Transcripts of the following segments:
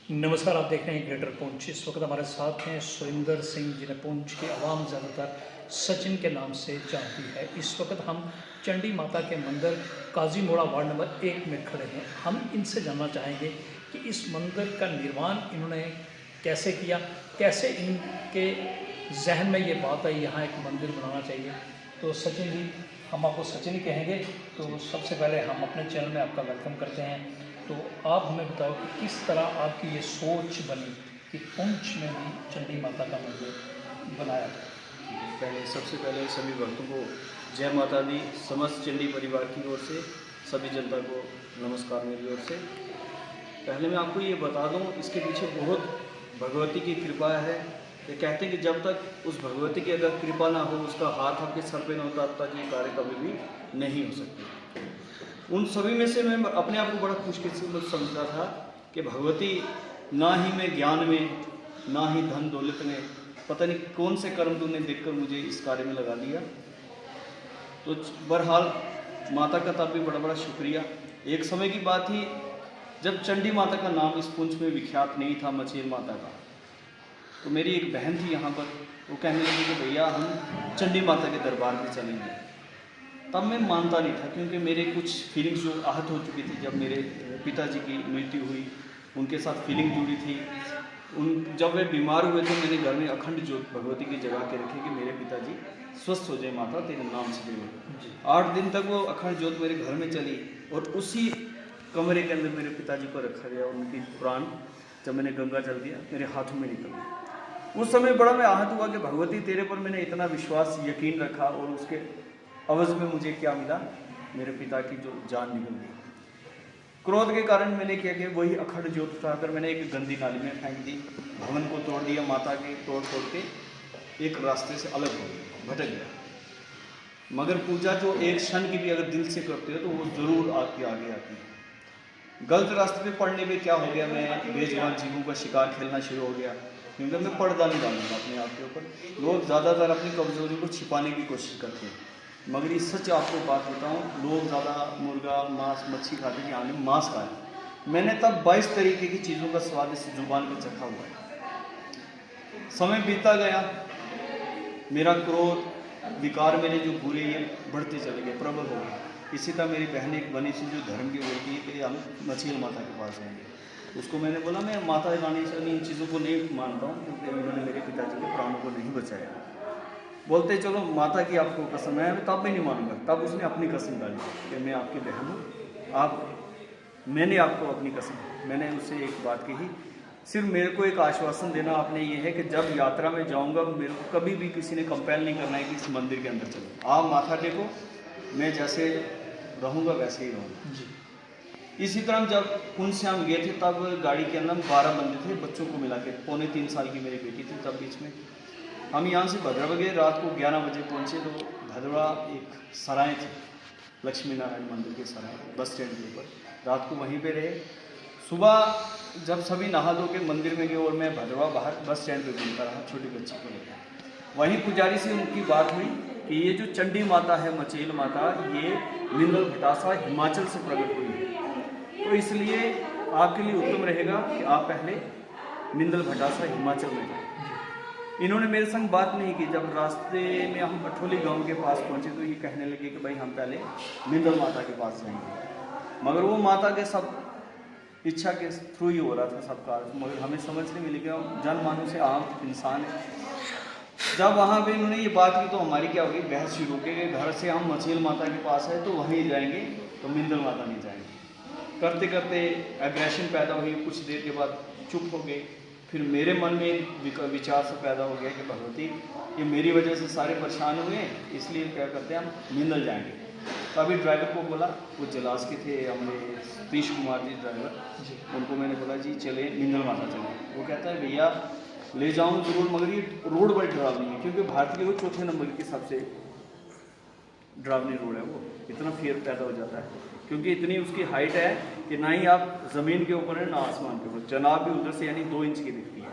नमस्कार, आप देख रहे हैं ग्रेटर पुंछ। इस वक्त हमारे साथ हैं सुरिंदर सिंह, जिन्हें पुंछ की आवाम ज़्यादातर सचिन के नाम से जानती है। इस वक्त हम चंडी माता के मंदिर काजी मोड़ा वार्ड नंबर 1 में खड़े हैं। हम इनसे जानना चाहेंगे कि इस मंदिर का निर्माण इन्होंने कैसे किया, कैसे इनके जहन में ये बात आई यहाँ एक मंदिर बनाना चाहिए। तो सचिन जी, हम आपको सचिन ही कहेंगे। तो सबसे पहले हम अपने चैनल में आपका वेलकम करते हैं। तो आप हमें बताओ कि किस तरह आपकी ये सोच बनी कि पुंछ में भी चंडी माता का मंदिर बनाया जाए। सबसे पहले सभी भक्तों को जय माता दी। समस्त चंडी परिवार की ओर से सभी जनता को नमस्कार मेरी ओर से। पहले मैं आपको ये बता दूं, इसके पीछे बहुत भगवती की कृपा है। ये कहते हैं कि जब तक उस भगवती की अगर कृपा ना हो, उसका हाथ आपके सर पे ना होता, तब तक ये कार्य कभी भी नहीं हो सकते। उन सभी में से मैं अपने आप को बड़ा खुशकिस्मत समझता था कि भगवती ना ही मैं ज्ञान में, ना ही धन दौलत में, पता नहीं कौन से कर्म तूने देखकर मुझे इस कार्य में लगा दिया। तो बहरहाल माता का तब भी बड़ा बड़ा शुक्रिया। एक समय की बात थी जब चंडी माता का नाम इस पुंछ में विख्यात नहीं था, मचेल माता का। तो मेरी एक बहन थी यहाँ पर, वो कहने लगी कि भैया हम चंडी माता के दरबार में चलेंगे। तब मैं मानता नहीं था, क्योंकि मेरे कुछ फीलिंग्स जो आहत हो चुकी थी। जब मेरे पिताजी की मृत्यु हुई, उनके साथ फीलिंग जुड़ी थी। जब वे बीमार हुए थे, मैंने घर में अखंड ज्योत भगवती की जगह के रखी कि मेरे पिताजी स्वस्थ हो जाए, माता तेरे नाम से देवे। 8 दिन तक वो अखंड ज्योत मेरे घर में चली, और उसी कमरे के अंदर मेरे पिताजी को रखा गया। उनकी प्राण जब मैंने गंगा जल दिया, मेरे हाथों में निकल गया। उस समय बड़ा मैं आहत हुआ कि भगवती तेरे पर मैंने इतना विश्वास यकीन रखा, और उसके अवज़ में मुझे क्या मिला? मेरे पिता की जो जान निकल गई। क्रोध के कारण मैंने क्या किया, वही अखंड ज्योत उठाकर मैंने एक गंदी नाली में फेंक दी। भवन को तोड़ दिया, माता के तोड़ के एक रास्ते से अलग हो गया, भटक गया। मगर पूजा जो एक क्षण की भी अगर दिल से करते हो तो वो ज़रूर आपके आगे आती है। गलत रास्ते पे पड़ने पे क्या हो गया, मैं बेजुबान जीवों का शिकार खेलना शुरू हो गया, क्योंकि मैं पर्दा नहीं डालूंगा अपने आप के ऊपर। लोग ज़्यादातर अपनी कमजोरी को छिपाने की कोशिश करते हैं, मगर ये सच आपको बात बताऊं, लोग ज़्यादा मुर्गा मांस मच्छी खाते हैं, यहाँ मांस खाए। मैंने तब 22 तरीके की चीज़ों का स्वाद इस जुबान पर चखा हुआ है। समय बीतता गया, मेरा क्रोध विकार मेरे जो बुरे ये बढ़ते चले गए, प्रबल हो गए। इसी तरह मेरी बहन एक बनी सी जो धर्म की बोलती है कि हम मछली माता के पास जाएंगे। उसको मैंने बोला मैं माता रानी से इन चीज़ों को नहीं मानता हूँ, क्योंकि उन्होंने मेरे पिताजी के प्राणों को नहीं बचाया। बोलते चलो माता की आपको कसम है, तब भी नहीं मानूंगा। तब उसने अपनी कसम डाली कि मैं आपकी बहन हूँ, मैंने आपको अपनी कसम, मैंने उससे एक बात कही, सिर्फ मेरे को एक आश्वासन देना आपने, ये है कि जब यात्रा में जाऊंगा मेरे को कभी भी किसी ने कंपेल नहीं करना है कि इस मंदिर के अंदर चलो। आप माथा टेको, मैं जैसे रहूँगा वैसे ही रहूँगा जी। इसी तरह जब उनसे हम गए थे, तब गाड़ी के अंदर 12 बंदे थे, बच्चों को मिला के। 2.25 साल की मेरी बेटी थी तब। बीच में हम यहाँ से भद्रवा गए, रात को 11 बजे पहुँचे। तो भद्रवा एक सराय थी, लक्ष्मी नारायण मंदिर के सराय, बस स्टैंड के ऊपर। रात को वहीं पे रहे। सुबह जब सभी नहा धो के मंदिर में गए, और मैं भद्रवा बाहर बस स्टैंड पे घूमता रहा छोटी बच्ची को लेकर। वहीं पुजारी से उनकी बात हुई कि ये जो चंडी माता है, मचेल माता, ये मिंदल भटासा हिमाचल से प्रकट हुई है। तो इसलिए आपके लिए उत्तम रहेगा कि आप पहले मिंदल भटासा हिमाचल में जाएँ। इन्होंने मेरे संग बात नहीं की। जब रास्ते में हम अठोली गांव के पास पहुंचे तो ये कहने लगे कि भाई हम पहले मिंदल माता के पास जाएंगे। मगर वो माता के सब इच्छा के थ्रू ही हो रहा था सब कार्य, मगर हमें समझ नहीं मिली कि हम जनमानस से आम इंसान है। जब वहाँ पे इन्होंने ये बात की तो हमारी क्या होगी, बहस शुरू हो गई। घर से हम मचेल माता के पास है तो वहीं जाएंगे, तो मिंदल माता नहीं जाएंगे। करते करते एग्रेशन पैदा हुई। कुछ देर के बाद चुप हो गए। फिर मेरे मन में विचार से पैदा हो गया कि भगवती ये मेरी वजह से सारे परेशान हुए, इसलिए क्या करते हैं हम मिंदल जाएंगे। तो अभी ड्राइवर को बोला, वो जलास के थे हमारे सतीश कुमार जी ड्राइवर जी, उनको मैंने बोला जी चले मिंदल माता चले। वो कहता है भैया ले जाऊँ जरूर, मगर ये रोड बड़ी डरावनी है, क्योंकि भारत के वो 4थे नंबर की सबसे डरावनी रोड है। वो इतना फियर पैदा हो जाता है, क्योंकि इतनी उसकी हाइट है कि ना ही आप ज़मीन के ऊपर है ना आसमान के ऊपर, जनाब भी उधर से यानी 2 इंच की दिखती है।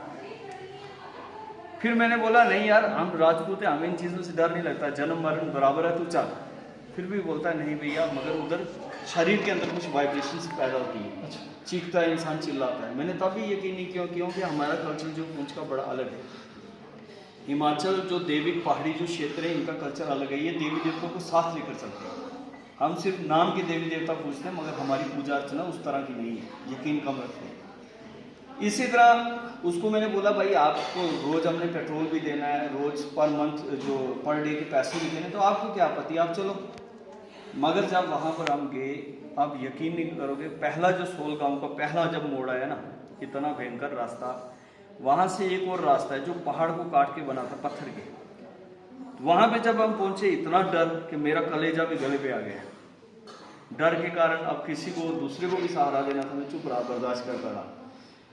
फिर मैंने बोला नहीं यार, हम राजपूत हैं, हमें इन चीज़ों से डर नहीं लगता, जन्म मरण बराबर है, तू चल। फिर भी बोलता है नहीं भैया, मगर उधर शरीर के अंदर कुछ वाइब्रेशंस पैदा होती है, अच्छा। चीखता है इंसान, चिल्लाता है। मैंने तभी यकीन नहीं किया क्योंकि हमारा कल्चर जो पुंछ का बड़ा अलग है। हिमाचल जो देविक पहाड़ी जो क्षेत्र है, इनका कल्चर अलग है। ये देवी देवताओं को साथ लेकर चलते हैं। हम सिर्फ नाम के देवी देवता पूछते हैं, मगर हमारी पूजा अर्चना उस तरह की नहीं है, यकीन कम रखते हैं। इसी तरह उसको मैंने बोला भाई आपको रोज़ हमने पेट्रोल भी देना है, रोज़ पर मंथ जो पर डे के पैसे भी देने, तो आपको क्या आपत्ति, आप चलो। मगर जब वहाँ पर हम गए, आप यकीन नहीं करोगे, पहला जो सोल गांव का पहला जब मोड़ आया ना, इतना भयंकर रास्ता, वहाँ से एक और रास्ता है जो पहाड़ को काट के बना था, पत्थर के। वहाँ पे जब हम पहुँचे, इतना डर कि मेरा कलेजा भी गले पे आ गया। डर के कारण अब किसी को दूसरे को भी सहारा देना था, मैं चुप रहा, बर्दाश्त करता रहा।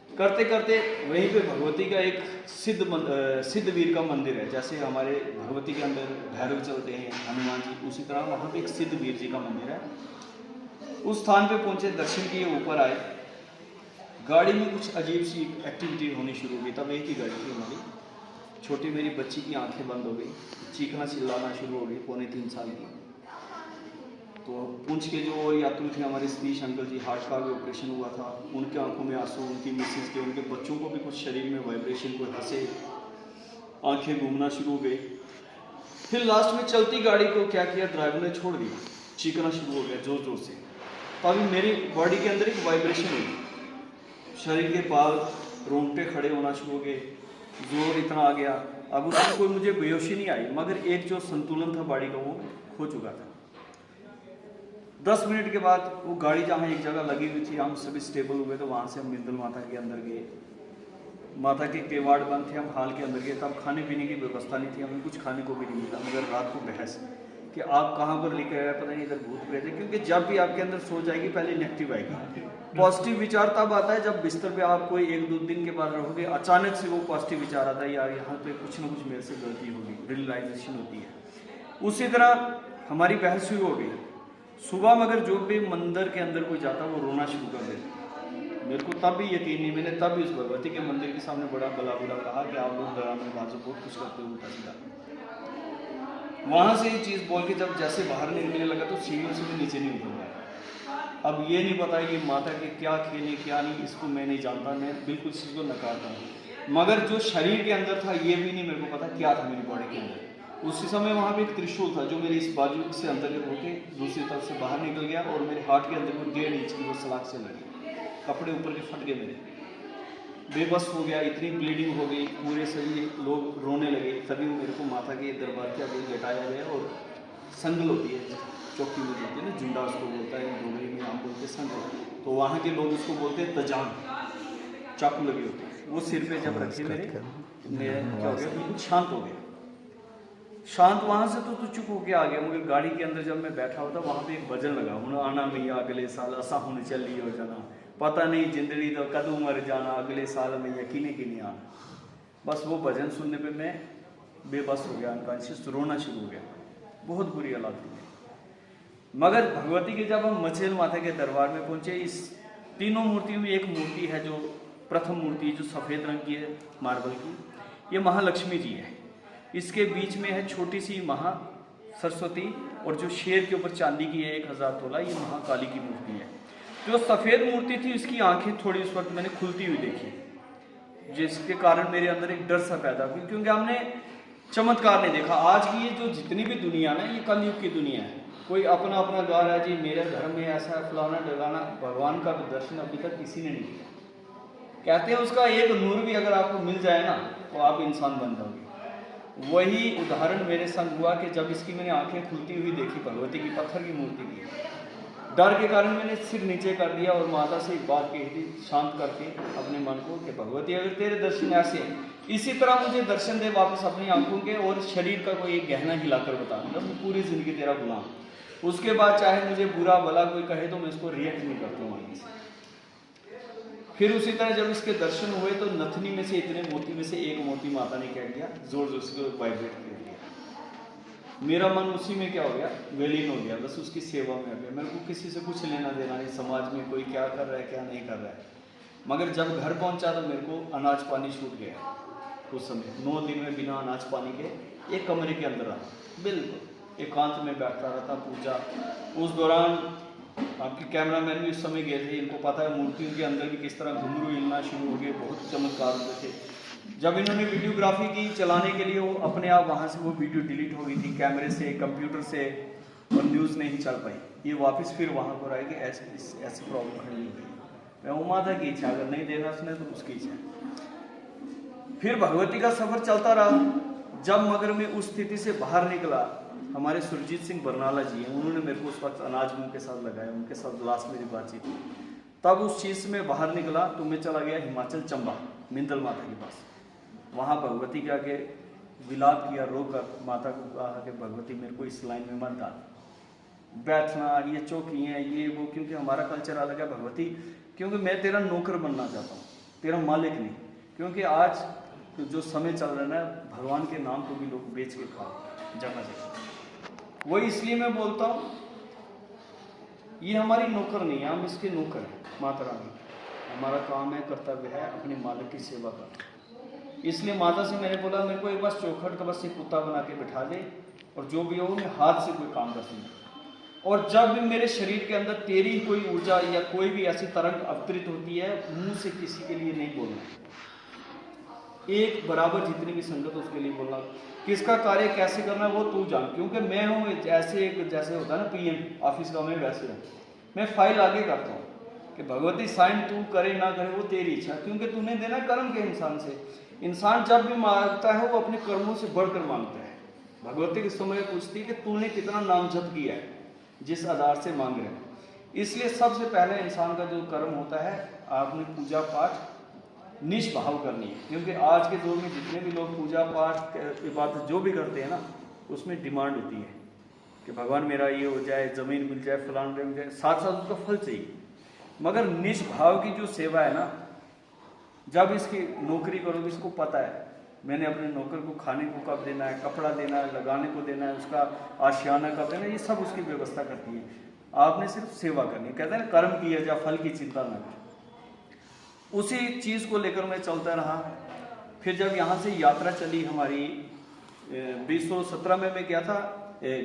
करते करते वहीं पे भगवती का एक सिद्ध वीर का मंदिर है। जैसे हमारे भगवती के अंदर भैरव चलते हैं, हनुमान जी, उसी तरह वहाँ पे एक सिद्ध वीर जी का मंदिर है। उस स्थान पे पहुँचे, दर्शन किए, ऊपर आए। गाड़ी में कुछ अजीब सी एक्टिविटी होनी शुरू हो गई। तब एक ही गाड़ी थी हमारी। छोटी मेरी बच्ची की आंखें बंद हो गई, चीखना चिल्लाना शुरू हो गई, पौने 3 साल की। तो पुंछ के जो और यात्री थे हमारे सतीश अंकल जी, हार्ट का भी ऑपरेशन हुआ था, उनके आंखों में आंसू, उनकी मिसेज के, उनके बच्चों को भी कुछ शरीर में वाइब्रेशन, कोई हंसे, आंखें घूमना शुरू हो गई। फिर लास्ट में चलती गाड़ी को क्या किया, ड्राइवर ने छोड़ दिया, चीखना शुरू हो गया जोर जोर से। तभी मेरी बॉडी के अंदर एक वाइब्रेशन हुई, शरीर के बाल रोंगटे खड़े होना शुरू हो गए, जोर इतना आ गया। अब उसमें कोई मुझे बेहोशी नहीं आई, मगर एक जो संतुलन था बॉडी का वो खो चुका था। 10 मिनट के बाद वो गाड़ी जहाँ एक जगह लगी हुई थी, हम सभी स्टेबल हुए, तो वहाँ से हम बिंदल माता के अंदर गए। माता के केवाड़ बंद थे, हम हाल के अंदर गए। तब खाने पीने की व्यवस्था नहीं थी, हमें कुछ खाने को भी नहीं मिला। मगर रात को बहस कि आप कहाँ पर लेके आए, पता नहीं, इधर भूत प्रेत है। क्योंकि जब भी आपके अंदर सो जाएगी, पहले नेगेटिव आएगी। पॉजिटिव विचार तब आता है जब बिस्तर पे आप कोई 1-2 दिन के बाद रहोगे, अचानक से वो पॉजिटिव विचार आता है, यार यहाँ पे कुछ ना कुछ मेरे से गलती होगी, रियलाइजेशन होती है। उसी तरह हमारी बहस शुरू हो गई। सुबह मगर जो भी मंदिर के अंदर कोई जाता वो रोना शुरू कर देता। मेरे को तब भी यकीन नहीं, मैंने तब भी उस भगवती के मंदिर के सामने बड़ा भला बुरा कहा कि आप लोग डराने बाजू बहुत कुछ करते हो, उल्टा सीधा। वहाँ से ये चीज़ बोल के जब जैसे बाहर निकलने लगा तो सीढ़ियों से भी नीचे नहीं उतर रहा। अब ये नहीं पता कि माता के क्या खेले क्या नहीं, इसको मैं नहीं जानता, मैं बिल्कुल इस चीज़ को नकारता हूँ। मगर जो शरीर के अंदर था ये भी नहीं मेरे को पता क्या था मेरी बॉडी के अंदर। उसी समय वहाँ पे एक त्रिशूल था जो मेरे इस बाजू से अंदर होके दूसरी तरफ से बाहर निकल गया और मेरे हार्ट के अंदर वो 1.5 इंच की वो सलाख से लगी। कपड़े ऊपर के फट गए मेरे, बेबस हो गया, इतनी ब्लीडिंग हो गई, पूरे सभी लोग रोने लगे। तभी मेरे को माता के दरबार के आगे लेटाया गया और संगल होती है, चौकी में होती है ना, झुंडा उसको बोलता है, डोगरी में हम बोलते हैं संगल, तो वहाँ के लोग उसको बोलते हैं तजान, चाकू लगी होती है। वो सिर पे जब रखे मेरे क्या हो गया, बिल्कुल शांत हो गया। शांत वहाँ से तो चुप होके आ गया। मगर गाड़ी के अंदर जब मैं बैठा होता वहाँ पे एक भजन लगा, हूँ आना मैया अगले साल असा हूँ चली हो जाना, पता नहीं जिंदड़ी तो कदू मर जाना, अगले साल में यकीन की नहीं आना। बस वो भजन सुनने पे मैं बेबस हो गया, अनकॉन्शियस, रोना शुरू हो गया। बहुत बुरी हालत थी। मगर भगवती के जब हम मछेल माता के दरबार में पहुँचे, इस तीनों मूर्तियों में एक मूर्ति है जो प्रथम मूर्ति जो सफ़ेद रंग की है, मार्बल की, ये महालक्ष्मी जी है। इसके बीच में है छोटी सी महा सरस्वती, और जो शेर के ऊपर चांदी की है 1000 तोला, ये महाकाली की मूर्ति है। जो सफ़ेद मूर्ति थी इसकी आंखें थोड़ी उस वक्त मैंने खुलती हुई देखी, जिसके कारण मेरे अंदर एक डर सा पैदा हुआ, क्योंकि हमने चमत्कार नहीं देखा। आज की ये जो जितनी भी दुनिया ना, ये कलयुग की दुनिया है। कोई अपना अपना गा रहा है, जी मेरे धर्म में ऐसा है, फलाना डगाना। भगवान का दर्शन अभी तक किसी ने नहीं किया। कहते हैं उसका एक नूर भी अगर आपको मिल जाए ना तो आप इंसान बन जाओगे। वही उदाहरण मेरे संग हुआ कि जब इसकी मैंने आंखें खुलती हुई देखी, भगवती की पत्थर की मूर्ति की, डर के कारण मैंने सिर नीचे कर दिया और माता से एक बात कही थी शांत करके अपने मन को कि भगवती अगर तेरे दर्शन ऐसे हैं, इसी तरह मुझे दर्शन दे वापस अपनी आंखों के, और शरीर का कोई एक गहना हिलाकर बता, मतलब मैं पूरी जिंदगी तेरा गुलाम। उसके बाद चाहे मुझे बुरा भला कोई कहे तो मैं उसको रिएक्ट नहीं करता हूँ आगे से। फिर उसी तरह जब इसके दर्शन हुए तो नथनी में से, इतने मोती में से एक मोती माता ने क्या किया, जोर जोर से वाइब्रेट कर दिया। मेरा मन उसी में क्या हो गया, विलीन हो गया, बस उसकी सेवा में आ गया। मेरे को किसी से कुछ लेना देना नहीं, समाज में कोई क्या कर रहा है क्या नहीं कर रहा है। मगर जब घर पहुंचा तो मेरे को अनाज पानी छूट गया। उस समय 9 दिन में बिना अनाज पानी के एक कमरे के अंदर रहा, बिल्कुल एकांत में बैठता रहता पूजा। उस दौरान आपके कैमरामैन भी उस समय गए थे, इनको पता है मूर्तियों के अंदर भी किस तरह घुंघरू हिलना शुरू हो गए, बहुत चमत्कार होते थे। जब इन्होंने वीडियोग्राफी की चलाने के लिए, वो अपने आप वहाँ से वो वीडियो डिलीट हो गई थी कैमरे से, कंप्यूटर से, और न्यूज़ नहीं चल पाई। ये वापस फिर वहाँ पर आए कि ऐसी प्रॉब्लम खड़ी हो गई। मैं वो माता की इच्छा, अगर नहीं देना उसने तो उसकी इच्छा। फिर भगवती का सफर चलता रहा। जब मगर मैं उस स्थिति से बाहर निकला, हमारे सुरजीत सिंह बरनाला जी हैं, उन्होंने मेरे को उस वक्त अनाज मुंह के साथ लगाया, उनके साथ लास्ट मेरी बातचीत हुई। तब उस चीज़ से मैं बाहर निकला तो मैं चला गया हिमाचल चंबा मिंदल माता के पास। वहाँ भगवती के आगे विलाप किया, रोकर माता को कहा कि भगवती मेरे को इस लाइन में मत डाल, बैठना, ये चौकी हैं, ये वो, क्योंकि हमारा कल्चर अलग है भगवती, क्योंकि मैं तेरा नौकर बनना चाहता हूँ, तेरा मालिक नहीं। क्योंकि आज जो समय चल रहा है ना, भगवान के नाम को भी लोग बेच के खा जाना चाहिए। वो इसलिए मैं बोलता हूँ, ये हमारी नौकर नहीं है, हम इसके नौकर हैं माता रानी। हमारा काम है, कर्तव्य है अपने मालिक की सेवा करना। इसलिए माता से मैंने बोला, मेरे को एक बार चौखट का बस एक कुत्ता बना के बिठा दे, और जो भी हो मैं हाथ से कोई काम कर दूँगा। और जब भी मेरे शरीर के अंदर तेरी कोई ऊर्जा या कोई भी ऐसी तरंग अवतरित होती है, मुंह से किसी के लिए नहीं बोलना, एक बराबर जितनी भी संगत उसके लिए बोलना। किसका कार्य कैसे करना है वो तू जान, क्योंकि मैं हूँ जैसे होता है ना पीएम ऑफिस का, मैं वैसे हूँ। मैं फाइल आगे करता हूँ कि भगवती साइन तू करे ना करे वो तेरी इच्छा, क्योंकि तूने देना कर्म के इंसान से। इंसान जब भी मांगता है वो अपने कर्मों से बढ़कर मांगता है। भगवती के समय पूछती है कि तूने कितना नाम जप किया है, जिस आधार से मांग रहे हैं। इसलिए सबसे पहले इंसान का जो कर्म होता है, आपने पूजा पाठ निष्भाव करनी है। क्योंकि आज के दौर में जितने भी लोग पूजा पाठ इबादत जो भी करते हैं ना, उसमें डिमांड होती है कि भगवान मेरा ये हो जाए, ज़मीन मिल जाए, फलान मिल जाए, साथ साथ उसका फल चाहिए। मगर निष्भाव की जो सेवा है ना, जब इसकी नौकरी करोगे, इसको पता है मैंने अपने नौकर को खाने को कब देना है, कपड़ा देना है, लगाने को देना है, उसका आशियाना कब देना है, ये सब उसकी व्यवस्था करती है। आपने सिर्फ सेवा करनी है। कहते हैं ना, कर्म किया जा फल की चिंता न कर। उसी चीज़ को लेकर मैं चलता रहा। फिर जब यहाँ से यात्रा चली हमारी 2017 में मैं गया था,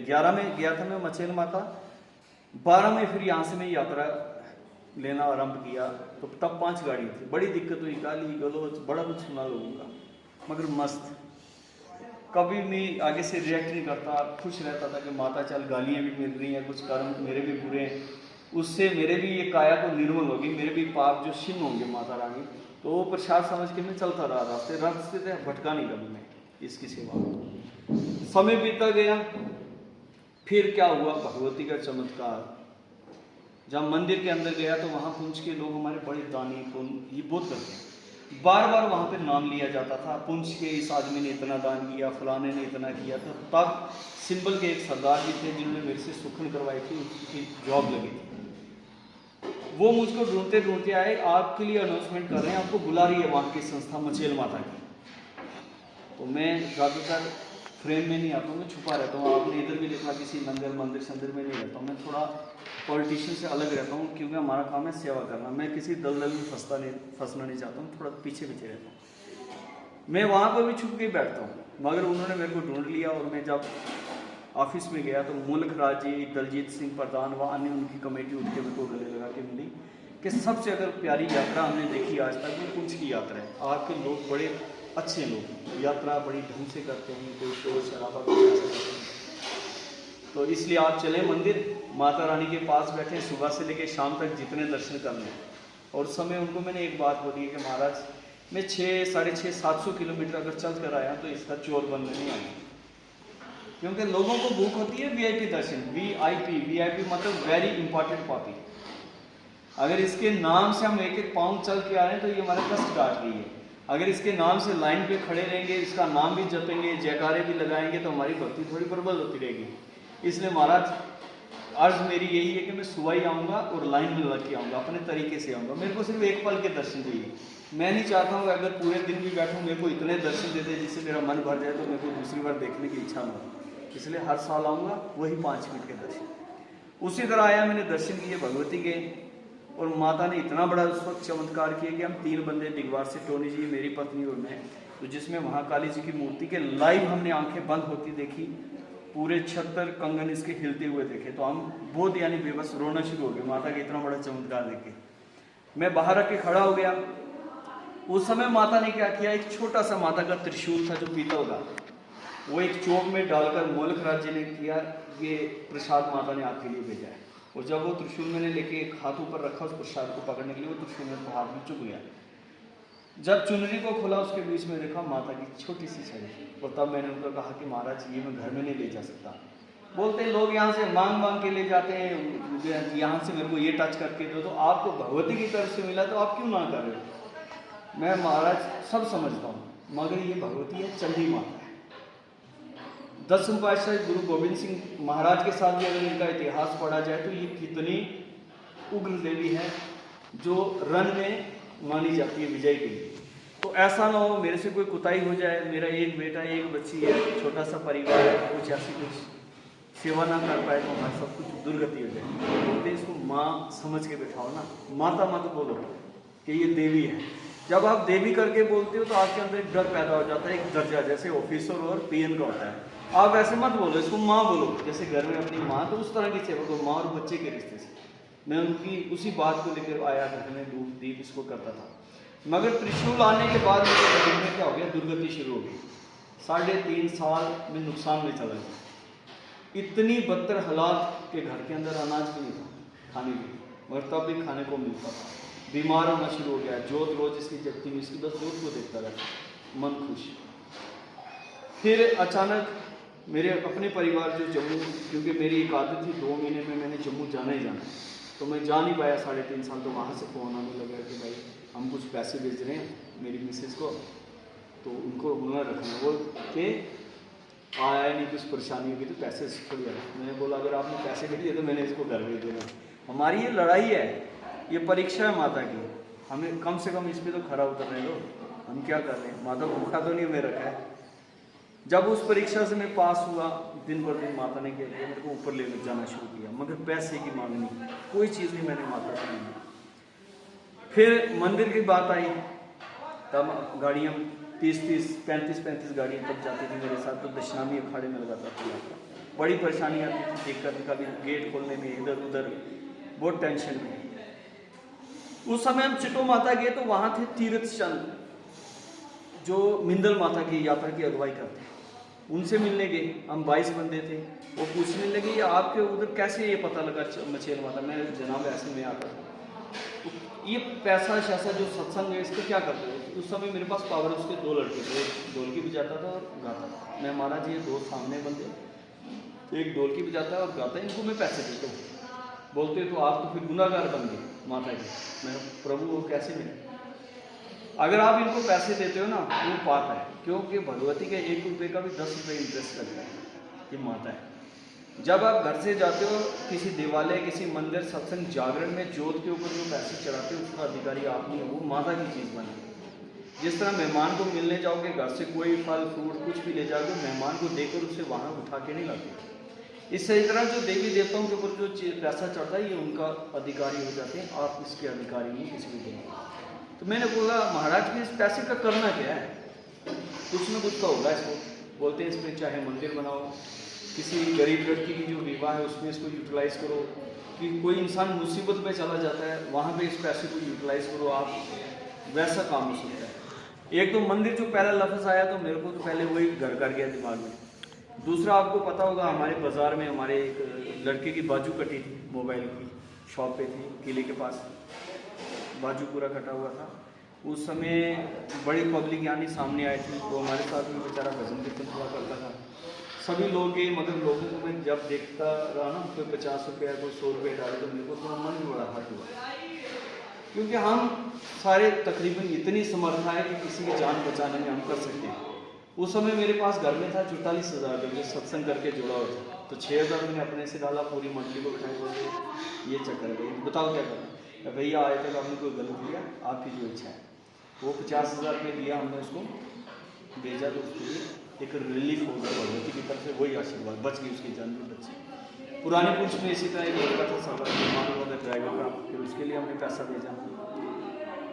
11 में गया था मैं मचेल माता, 12 में फिर यहाँ से मैं यात्रा लेना आरंभ किया। तो तब 5 गाड़ी थी, बड़ी दिक्कत हुई, गाली गलौज बड़ा कुछ सुना लोगों का, मगर मस्त। कभी मैं आगे से रिएक्ट नहीं करता, खुश रहता था कि माता चल गालियाँ भी मिल रही हैं, कुछ कर्म मेरे भी बुरे हैं, उससे मेरे भी ये काया को निर्मल होगी, मेरे भी पाप जो छिन्न होंगे माता रानी। तो वो प्रसाद समझ के मैं चलता रहा रास्ते से भटका नहीं कभी मैं इसकी सेवा में। समय बीतता गया। फिर क्या हुआ, भगवती का चमत्कार। जब मंदिर के अंदर गया तो वहाँ पुंछ के लोग हमारे बड़े दानी पुण्य ये बहुत करते हैं। बार बार वहाँ पे नाम लिया जाता था, पुंछ के इस आदमी ने इतना दान किया, फलाने ने इतना किया। तो तब सिंबल के एक सरदार भी थे जिन्होंने मेरे से सुखन करवाई थी, उनकी जॉब लगी थी। वो मुझको ढूंढते ढूंढते आए, आपके लिए अनाउंसमेंट कर रहे हैं, आपको बुला रही है वहाँ की संस्था मचेल माता की। तो मैं ज़्यादातर फ्रेम में नहीं आता हूँ, मैं छुपा रहता हूँ। आपने इधर भी देखा किसी मंदिर संदिर में नहीं रहता हूँ, मैं थोड़ा पॉलिटिशियन से अलग रहता हूँ, क्योंकि हमारा काम है सेवा करना। मैं किसी दलदल में फंसना नहीं चाहता हूँ, थोड़ा पीछे रहता हूँ। मैं वहाँ पर भी छुप के बैठता हूँ, मगर उन्होंने मेरे को ढूंढ लिया। और मैं जब ऑफिस में गया तो मुल्क राज जी, दलजीत सिंह प्रधान व अन्य उनकी कमेटी उठ के मेरे को गले लगा के मिली कि सबसे अगर प्यारी यात्रा हमने देखी आज तक वो पुंछ की यात्रा है। आपके लोग बड़े अच्छे लोग, यात्रा बड़ी ढंग से करते हैं, कोई शोर शराबा करते हैं। तो इसलिए आप चले मंदिर, माता रानी के पास बैठे, सुबह से लेकर शाम तक जितने दर्शन करने। और समय उनको मैंने एक बात बोली कि महाराज मैं 600-750 किलोमीटर अगर चल कर आया तो इसका चोर बनने नहीं आया, क्योंकि लोगों को भूख होती है वीआईपी दर्शन। वीआईपी मतलब वेरी इंपॉर्टेंट पापी। अगर इसके नाम से हम एक पाँव चल के आ रहे हैं तो ये हमारा कष्ट काट रही है। अगर इसके नाम से लाइन पे खड़े रहेंगे, इसका नाम भी जपेंगे, जयकारे भी लगाएंगे, तो हमारी भक्ति थोड़ी प्रबल होती रहेगी। इसलिए महाराज अर्ज मेरी यही है कि मैं सुबह ही आऊँगा और लाइन में लग के आऊँगा, अपने तरीके से आऊँगा। मेरे को सिर्फ एक पल के दर्शन चाहिए। मैं नहीं चाहता हूँ अगर पूरे दिन भी बैठूँ मेरे को इतने दर्शन देते जिससे मेरा मन भर जाए तो मेरे को दूसरी बार देखने की इच्छा न हो। इसलिए हर साल आऊँगा, वही 5 मिनट के दर्शन। उसी तरह आया, मैंने दर्शन किए भगवती के, और माता ने इतना बड़ा उस वक्त चमत्कार किया कि हम 3 बंदे दिगवार से, टोनी जी, मेरी पत्नी और मैं, तो जिसमें महाकाली जी की मूर्ति के लाइव हमने आंखें बंद होती देखी। पूरे 76 कंगन इसके हिलते हुए देखे तो हम बहुत यानी बेबस रोना शुरू हो गए माता का इतना बड़ा चमत्कार देखे। मैं बाहर आके खड़ा हो गया। उस समय माता ने क्या किया, एक छोटा सा माता का त्रिशूल था जो पीतल का, वो एक चौक में डालकर मौलख राज्य ने किया, ये प्रसाद माता ने आपके लिए भेजा है। और जब वो त्रिशूल मैंने लेके एक हाथ ऊपर रखा उस प्रसाद को पकड़ने के लिए, वो त्रिशूल मेरे हाथ में चुभ गया। जब चुनरी को खोला उसके बीच में देखा माता की छोटी सी छड़ी, और तब मैंने उनको कहा कि महाराज ये मैं घर में नहीं ले जा सकता। बोलते हैं लोग यहाँ से मांग मांग के ले जाते हैं, यहाँ से मेरे को ये टच करके दो, तो आपको भगवती की तरफ से मिला तो आप क्यों ना कर रहे हो। मैं महाराज सब समझता हूँ, मगर ये भगवती है, चंडी माता है। 10वें पातशाह गुरु गोविंद सिंह महाराज के साथ भी अगर इनका इतिहास पढ़ा जाए तो ये कितनी उग्र देवी है जो रण में मानी जाती है विजय के लिए। तो ऐसा ना हो मेरे से कोई कुताई हो जाए, मेरा एक बेटा एक बच्ची है, छोटा सा परिवार है, कुछ ऐसी कुछ सेवा ना कर पाए तो हमारा सब कुछ दुर्गति हो जाए। बोलते इसको माँ समझ के बैठाओ ना, माता मत बोलो कि ये देवी है। जब आप देवी करके बोलते हो तो आपके अंदर एक डर पैदा हो जाता है, एक दर्जा, जैसे ऑफिसर और पीएन का होता है। आप ऐसे मत बोलो, इसको माँ बोलो, जैसे घर में अपनी माँ, तो उस तरह की सेवा को, माँ और बच्चे के रिश्ते से। मैं उनकी उसी बात को लेकर आया, घर में धूप दीप इसको करता था। मगर त्रिशूल आने के बाद मेरे शरीर में क्या हो गया, दुर्गति शुरू हो गई। 3.5 साल में नुकसान में चला गया। इतनी बदतर हालात के घर के अंदर अनाज भी नहीं था खाने के लिए, मगर तब भी खाने को मिलता था। बीमार होना शुरू हो गया, जोत रोज इसकी जगती हुई, इसकी बस जोत को देखता रहता, मन खुश। फिर अचानक मेरे अपने परिवार जो जम्मू, क्योंकि मेरी एक आदत थी 2 महीने में मैंने जम्मू जाना ही जाना, तो मैं जा नहीं पाया 3.5 साल। तो वहाँ से फ़ोन आने लगा कि भाई हम कुछ पैसे भेज रहे हैं मेरी मिसेज को, तो उनको बुला रखना। बोल के आया नहीं, कुछ परेशानी होगी तो पैसे थोड़ी आए। मैंने बोला अगर आपने पैसे भेज दिए तो मैंने इसको घर भेज देना। हमारी ये लड़ाई है, ये परीक्षा है माता की, हमें कम से कम इस पर तो खरा उतरने दो। हम क्या कर रहे हैं, माता भूखा तो नहीं हमें रखा है। जब उस परीक्षा से मैं पास हुआ, दिन पर दिन माता ने क्या किया, मेरे को ऊपर ले जाना शुरू किया, मगर पैसे की मांग नहीं, कोई चीज़ नहीं मैंने माता से ली। फिर मंदिर की बात आई, तब गाड़ियाँ 30-30, 35-35 गाड़ियाँ तब जाती थी मेरे साथ, तो दशनामी अखाड़े में लगाता था। बड़ी परेशानी आती थी देखकर, कभी गेट खोलने में इधर उधर बहुत टेंशन में। उस समय हम चिटो माता गए तो वहाँ थे तीर्थ चंद जो मिंदल माता की यात्रा की अगुवाई करते हैं, उनसे मिलने गए। हम 22 बंदे थे। वो पूछने लगे ये आपके उधर कैसे ये पता लगा मछेल माता। मैं जनाब ऐसे में आता था, तो ये पैसा शैसा जो सत्संग है इसको क्या करते हो। उस समय मेरे पास पावर उसके 2 लड़के थे, एक ढोलकी बजाता था और गाता था। मैं महाराज ये 2 सामने बंदे, एक ढोलकी बजाता है और गाता है, इनको मैं पैसे देता हूँ। बोलते तो आप तो फिर गुनाहगार बन गए माता के। मैं प्रभु वो कैसे मिले, अगर आप इनको पैसे देते हो ना वो पाप है, क्योंकि भगवती के 1 रुपये का भी 10 रुपये इंटरेस्ट लगता है कि माता है। जब आप घर से जाते हो किसी देवालय, किसी मंदिर, सत्संग, जागरण में जोत के ऊपर जो पैसे चढ़ाते हो उसका अधिकारी आप नहीं हो, वो माता की चीज़ बनी। जिस तरह मेहमान को मिलने जाओगे, घर से कोई फल फ्रूट कुछ भी ले जाओगे, मेहमान को देकर उसे वहाँ उठा के नहीं लाते। इससे तरह जो देवी देवताओं के ऊपर जो पैसा चढ़ता है ये उनका अधिकारी हो जाते हैं, आप इसके अधिकारी नहीं किसी भी देवी। तो मैंने बोला महाराज कि इस पैसे का करना क्या है, कुछ ना कुछ तो होगा इसको। बोलते हैं इसमें चाहे मंदिर बनाओ, किसी गरीब लड़की की जो विवाह है उसमें इसको यूटिलाइज़ करो, कि कोई इंसान मुसीबत में चला जाता है वहाँ पे इस पैसे को यूटिलाइज़ करो, आप वैसा काम हो सकता है। एक तो मंदिर जो पहला लफ्ज़ आया तो मेरे को तो पहले वही घर कर गया दिमाग में। दूसरा आपको पता होगा हमारे बाज़ार में हमारे एक लड़के की बाजू कटी थी, मोबाइल की शॉप पे थी, किले के पास बाजू पूरा कटा हुआ था। उस समय बड़ी पब्लिक यानी सामने आई थी, तो हमारे साथ में बेचारा भजन कीर्तन हुआ करता था। सभी लोग गए, मगर लोगों को मैं जब देखता रहा ना, कोई 50 रुपया कोई 100 रुपये डाले तो मेरे को थोड़ा मन भी बड़ा हट हुआ, क्योंकि हम सारे तकरीबन इतनी समर्थ है कि किसी की जान बचाने में हम कर सकते हैं। उस समय मेरे पास घर में था 44,000 रुपये सत्संग करके जुड़ा हुआ था, तो 6,000 मैंने अपने से डाला, पूरी मंडली को बैठाई, बोलते ये चक्कर है भाई, बताओ क्या करना। भैया आए थे तो आपने कोई गलत किया, आपकी जो इच्छा है। वो 50,000 रुपये दिया हमने उसको, भेजा तो उसके लिए एक रिलीफ हो गया भगवती की तरफ से, वही आशीर्वाद, बच गई उसकी जान भी बची। पुरानी पुलिस में इसी तरह एक लड़का था साला ड्राइवर का, फिर उसके लिए हमने पैसा भेजा।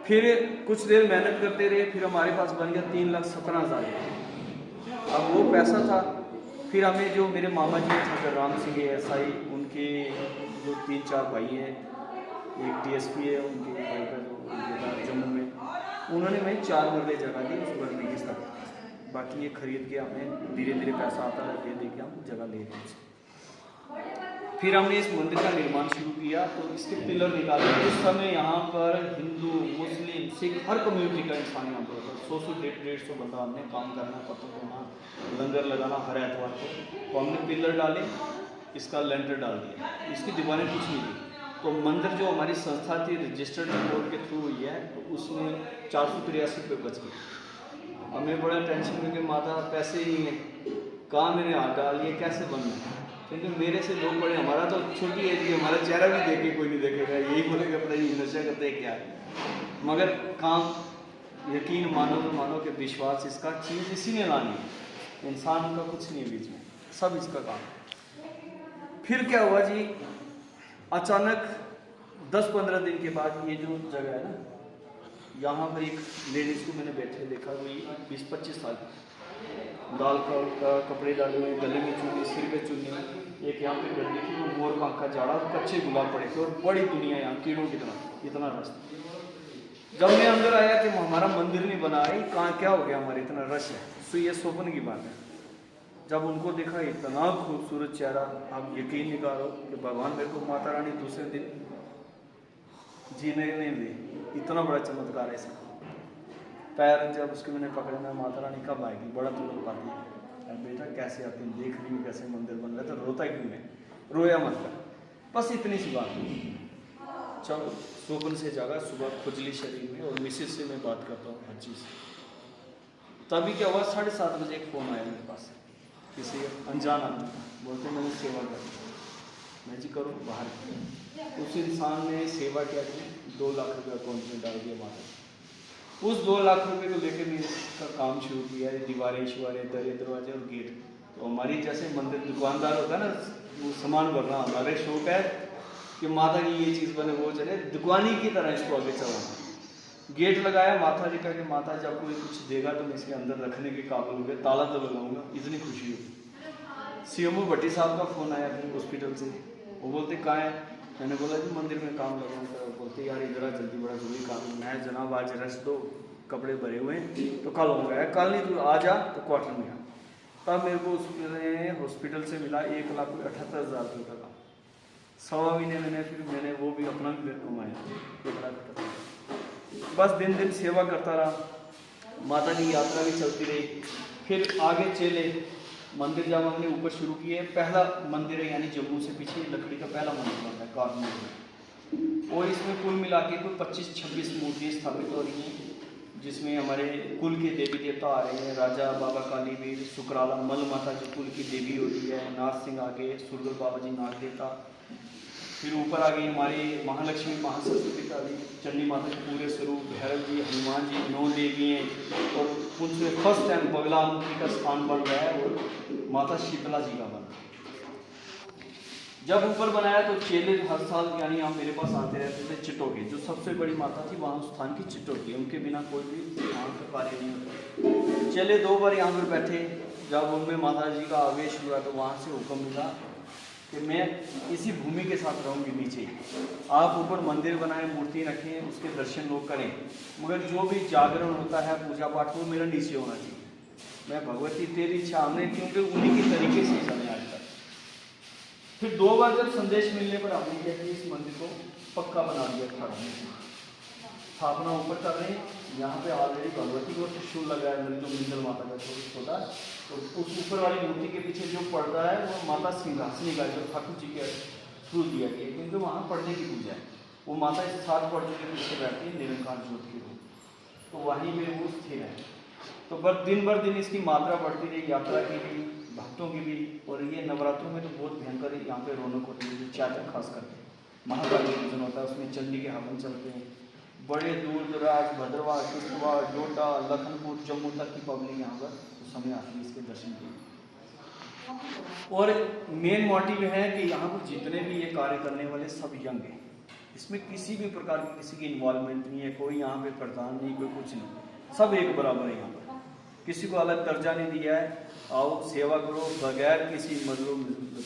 फिर कुछ देर मेहनत करते रहे, फिर हमारे पास बन गया 3,17,000। अब वो पैसा था, फिर हमें जो मेरे मामा जी ठाकुर राम सिंह एसआई, उनके जो 3-4 भाई हैं, एक डीएसपी है, उनके भाई का जो ये था जम्मू में, उन्होंने हमें 4 मरले जगह दी उस बनने की स्थल। बाकी ये खरीद के हमें धीरे धीरे पैसा आता है, दे के हम जगह ले रहे हैं। फिर हमने इस मंदिर का निर्माण शुरू किया तो इसके पिलर निकाले। उस समय यहाँ पर हिंदू, मुस्लिम, सिख हर कम्युनिटी का इंसान यहाँ पर होता है। 100-150 बंदा हमने काम करना, पत्थर धोना, लंगर लगाना हर एतवार को। तो हमने पिलर डाले, इसका लेंटर डाल दिया, इसकी दीवारें कुछ नहीं थी। तो मंदिर जो हमारी संस्था थी रजिस्टर्ड बोर्ड के थ्रू हुई है, तो उसमें 483 रुपये बच गए। हमें बड़ा टेंशन में कि माता पैसे ही हैं, कहाँ मैंने हाथ डाल लिए, कैसे बनना है। क्योंकि मेरे से लोग बड़े, हमारा तो छोटी एज है, हमारा चेहरा भी देख के कोई नहीं देखेगा, यही बोलेगा पता नहीं नशा करते क्या है। मगर काम यकीन मानो तो मानो कि विश्वास इसका चीज़ इसी ने लानी है, इंसान का कुछ नहीं है बीच में, सब इसका काम। फिर क्या हुआ जी, अचानक 10-15 दिन के बाद ये जो जगह है ना, यहाँ पर एक लेडीज़ को मैंने बैठे देखा, वही 20-25 साल दाल का कपड़े डाले हुए, गले में चुन्नी, सिर पे चुन्नी, एक यहाँ पे गड्डी थी, वो मोर पंख का झाड़ा, कच्चे गुलाब पड़े थे और बड़ी दुनिया यहाँ कीड़ों की तरह, इतना रश। जब मैं अंदर आया कि हमारा मंदिर नहीं बना है, कहाँ क्या हो गया, हमारे इतना रश है। तो ये स्वप्न की बात है। जब उनको देखा इतना खूबसूरत चेहरा, आप यकीन नहीं करो कि भगवान मेरे को माता रानी दूसरे दिन जीने नहीं दी, इतना बड़ा चमत्कार है इसका। पैर जब उसके मैंने पकड़े, मैं माता रानी कब आएगी, बड़ा तुरंत पाती है, बेटा कैसे आती है, देख रही हूँ कैसे मंदिर बन रहा है, तो रोता क्यों है, रोया मत कर, बस इतनी सी बात। चलो स्वप्न से जागा, सुबह खुजली शरीर में, और मिसेज से मैं बात करता हूँ हर चीज़। तभी क्या हुआ, 7:30 बजे एक फ़ोन आया मेरे पास, किसी अनजान आदमी का, बोलते मैंने सेवा कर, मैं जी करो बाहर। उस इंसान ने सेवा क्या की, 2 लाख रुपये अकाउंट में डाल दिया माता। उस 2 लाख रुपए को लेकर मैंने इसका काम शुरू किया है, दीवारें शिवारें, दरवाजे और गेट। तो हमारी जैसे मंदिर दुकानदार होता है ना, वो सामान भरना, हमारे शौक है कि माता की ये चीज़ बने, वो चले, दुकानी की तरह इसको आगे चलाना। गेट लगाया, माता जी का कि माता जब कोई कुछ देगा तो मैं इसके अंदर रखने के काबिल हो गया, ताला तो लगाऊंगा, इतनी खुशी हुई। सीएमओ भट्टी साहब का फ़ोन आया फिर हॉस्पिटल से, वो बोलते कहाँ है, मैंने बोला जी मंदिर में काम लगाऊंगा। बोलते यार इधर जल्दी, बड़ा जरूरी काम है। मैं जनाब आज रेस्ट दो, कपड़े भरे हुए हैं, तो कल होगा, कल नहीं तो आ जा, तो क्वार्टर में आ। तब मेरे को हॉस्पिटल से मिला 1,78,000 रुपये का काम। 1.25 महीने मैंने वो भी अपना भी मेरे कमाया 1,78,000। बस दिन दिन सेवा करता रहा, माता की यात्रा भी चलती रही। फिर आगे चले मंदिर, जब हमने ऊपर शुरू किए, पहला मंदिर है यानी जम्मू से पीछे लकड़ी का पहला मंदिर बना है कार्नर, और इसमें कुल मिला के कोई 25-26 मूर्तियाँ स्थापित हो रही हैं, जिसमें हमारे कुल के देवी देवता आ रहे हैं, राजा बाबा कालीवीर, सुकराला मल माता जो कुल की देवी होती है, नाथ सिंह आगे, सुरगल बाबा जी नाग देवता, फिर ऊपर आ गई हमारी महालक्ष्मी महासरस्वती काली, चंडी माता के पूरे स्वरूप, भैरव जी, हनुमान जी, 9 देवी हैं, और उनसे फर्स्ट टाइम बगलामुखी का स्थान बन रहा है और माता शीतला जी का बना। जब ऊपर बनाया तो चेले हर साल यानी यहाँ मेरे पास आते रहते थे। चिटोगे जो सबसे बड़ी माता थी वहाँ उस स्थान की चिटोगी, उनके बिना कोई भी वहाँ का कार्य नहीं होता। चेले 2 बार यहाँ पर बैठे, जब उनमें माता जी का आवेश हुआ तो वहाँ से हुक्म मिला कि मैं इसी भूमि के साथ रहूँगी नीचे, आप ऊपर मंदिर बनाएं, मूर्ति रखें, उसके दर्शन लोग करें, मगर जो भी जागरण होता है, पूजा पाठ, वो मेरा नीचे होना चाहिए। मैं भगवती तेरी इच्छा, हमने क्योंकि उन्हीं के तरीके से चले आज तक। फिर 2 बार जब संदेश मिलने पर हमने क्या किया, इस मंदिर को पक्का बना दिया था, स्थापना ऊपर कर रहे हैं। यहाँ पे ऑलरेडी भगवती को त्रिशूल लगाया, जो मिंदल माता का छोटा, तो उस ऊपर वाली मूर्ति के पीछे जो पर्दा है वो माता सिंहासनी का, जो ठाकुर जी के थ्रू दिया गया, क्योंकि वहाँ पर्दे की पूजा है। वो माता इस 7 पर्दे के पीछे बैठती है, निरंकार ज्योत की रूप, तो वहीं में वो स्थिर है। तो बस दिन भर दिन इसकी मात्रा बढ़ती रही, यात्रा की भी, भक्तों की भी। और ये नवरात्रों में तो बहुत भयंकर यहाँ पे रौनक होती है, जो चाचा खास करके महाकाली पूजन होता है, उसमें चंडी के हवन चलते हैं, बड़े दूर दराज, भद्रवाह, किश्तवाड़, डोडा, लखनपुर, जम्मू तक की पब्लिक यहाँ पर उस समय आती है इसके दर्शन के लिए। और मेन मोटिव है कि यहाँ पर जितने भी ये कार्य करने वाले सब यंग हैं, इसमें किसी भी प्रकार की किसी की इन्वॉल्वमेंट नहीं है, कोई यहाँ पे प्रधान नहीं, कोई कुछ नहीं, सब एक बराबर है यहाँ पर। किसी को अलग दर्जा नहीं दिया है। आओ सेवा करो बगैर किसी मजलूम के।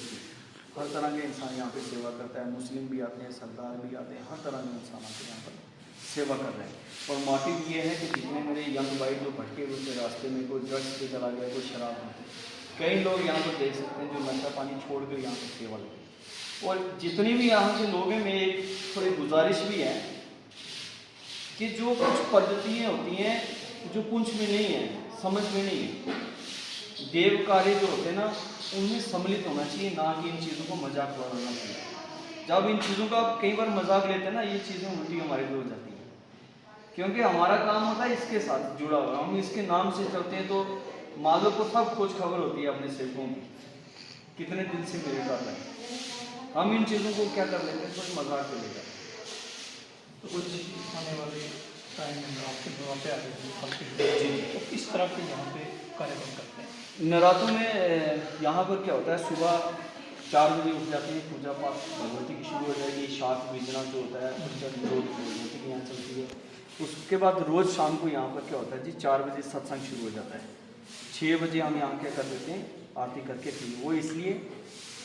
हर तरह के इंसान यहाँ पे सेवा करता है, मुस्लिम भी आते हैं, सरदार भी आते हैं, हर तरह के इंसान आते हैं यहाँ पर सेवा कर रहे हैं। और मोटिव ये है कि जितने मेरे यंग भाई जो भटके हुए थे रास्ते में, कोई ड्रग्स पे चला गया, कोई शराब में, कई लोग यहाँ पर देख सकते हैं जो नशा पानी छोड़ कर यहाँ पर सेवा लगे। और जितने भी यहाँ के लोग हैं, मेरी एक थोड़ी गुजारिश भी है कि जो कुछ पद्धतियाँ होती हैं जो पुंछ में नहीं है, समझ में नहीं है, देव कार्य जो होते हैं ना उनमें सम्मिलित होना चाहिए, ना कि इन चीज़ों को मजाक बनाना चाहिए। जब इन चीज़ों का कई बार मजाक लेते हैं ना, ये चीज़ें उल्टी हमारे लिए हो जाती हैं, क्योंकि हमारा काम होता है इसके साथ जुड़ा हुआ, हम इसके नाम से चलते हैं। तो मालो को सब खोज खबर होती है अपने सेवकों की, कितने दिन से मेरे कर रहे हैं। हम इन चीज़ों को क्या कर लेते हैं, कुछ मजाक ले लेते हैं। तो कुछ आने वाले टाइम में आपके वहाँ पे आगे जी तो किस तरह के यहाँ पे कार्यक्रम करते हैं? नवरात्रों में यहाँ पर क्या होता है, सुबह 4 बजे उठ जाते हैं, पूजा पाठ भगवती की शुरू हो जाएगी, शाख बीजना जो होता है भगवती की यहाँ चलती है। उसके बाद रोज़ शाम को यहाँ पर क्या होता है जी, 4 बजे सत्संग शुरू हो जाता है। 6 बजे हम यहाँ क्या कर देते हैं, आरती करके फिर वो इसलिए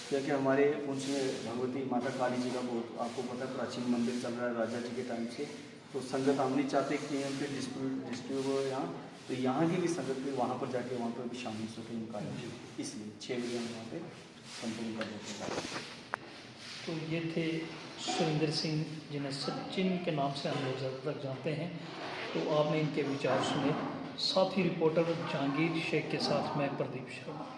क्योंकि हमारे पुंछ में भगवती माता काली जी का बहुत आपको पता है प्राचीन मंदिर चल रहा है राजा जी के टाइम से। तो संगत हम नहीं चाहते कि यहाँ पे डिस्ट्रीब्यूट हो यहाँ, तो यहाँ की भी संगत भी वहाँ पर जाके वहाँ पर भी शामिल सके उनका, इसलिए 6 बजे हम वहाँ पे संपूर्ण कर देते हैं। तो ये थे सुरेंद्र सिंह जिन्हें सचिन के नाम से हम लोग ज़्यादातर जानते हैं। तो आपने इनके विचार सुने। साथी रिपोर्टर जहांगीर शेख के साथ मैं प्रदीप शर्मा।